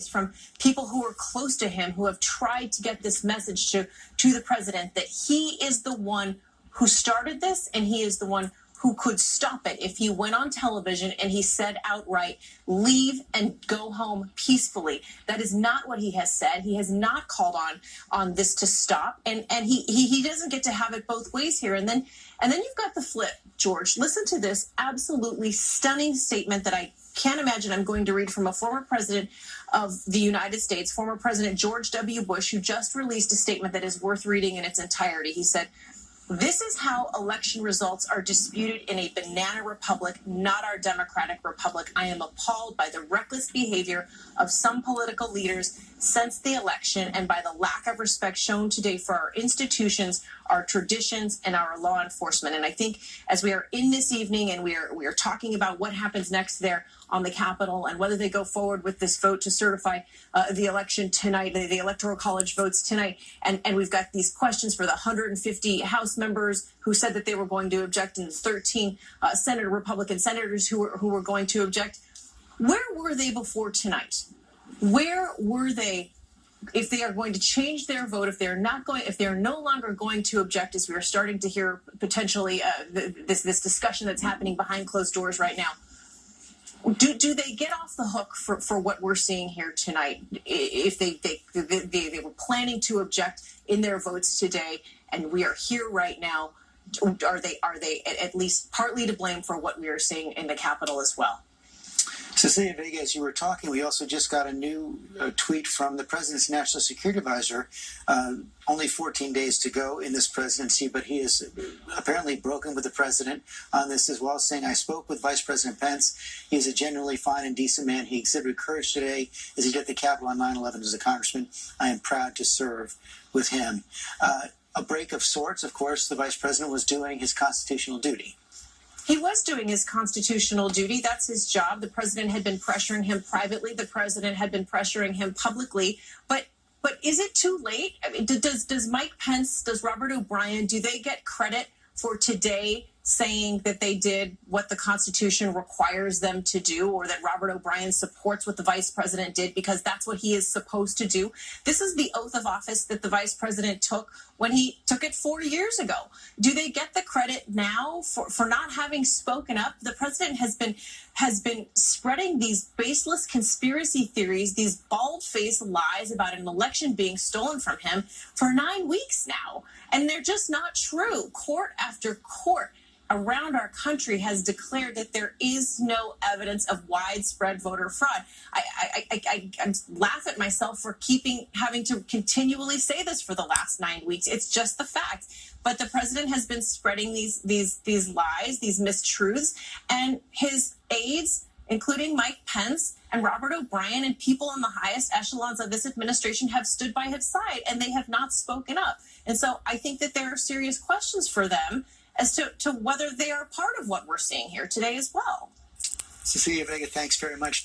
from people who are close to him, who have tried to get this message to the president that he is the one who started this and he is the one who could stop it if he went on television and he said outright, leave and go home peacefully. That is not what he has said. He has not called on this to stop. And he doesn't get to have it both ways here. And then you've got the flip, George. Listen to this absolutely stunning statement that I can't imagine I'm going to read from a former president of the United States, former President George W. Bush, who just released a statement that is worth reading in its entirety. He said, "This is how election results are disputed in a banana republic, not our democratic republic. I am appalled by the reckless behavior of some political leaders since the election and by the lack of respect shown today for our institutions, our traditions, and our law enforcement." And I think as we are in this evening and we are talking about what happens next there on the Capitol and whether they go forward with this vote to certify the election tonight, the Electoral College votes tonight, and we've got these questions for the 150 House members who said that they were going to object and the 13 Republican senators who were going to object. Where were they before tonight? Where were they if they are going to change their vote, if they're no longer going to object, as we are starting to hear potentially this discussion that's happening behind closed doors right now? Do they get off the hook for what we're seeing here tonight? If they were planning to object in their votes today, and we are here right now, are they at least partly to blame for what we are seeing in the Capitol as well? Cecilia Vega, as you were talking, we also just got a new tweet from the president's national security advisor. Only 14 days to go in this presidency, but he has apparently broken with the president on this as well, saying, "I spoke with Vice President Pence. He's a genuinely fine and decent man. He exhibited courage today as he did at the Capitol on 9/11 as a congressman. I am proud to serve with him." A break of sorts, of course, the vice president was doing his constitutional duty. He was doing his constitutional duty. That's his job. The president had been pressuring him privately. The president had been pressuring him publicly. But is it too late? I mean, does Mike Pence, does Robert O'Brien, do they get credit for today saying that they did what the Constitution requires them to do, or that Robert O'Brien supports what the vice president did because that's what he is supposed to do? This is the oath of office that the vice president took when he took it 4 years ago. Do they get the credit now for not having spoken up? The president has been spreading these baseless conspiracy theories, these bald-faced lies about an election being stolen from him for 9 weeks now, and they're just not true. Court after court around our country has declared that there is no evidence of widespread voter fraud. I laugh at myself for having to continually say this for the last 9 weeks. It's just the fact. But the president has been spreading these lies, these mistruths, and his aides, including Mike Pence and Robert O'Brien and people in the highest echelons of this administration, have stood by his side, and they have not spoken up. And so I think that there are serious questions for them as to whether they are part of what we're seeing here today as well. Cecilia Vega, thanks very much.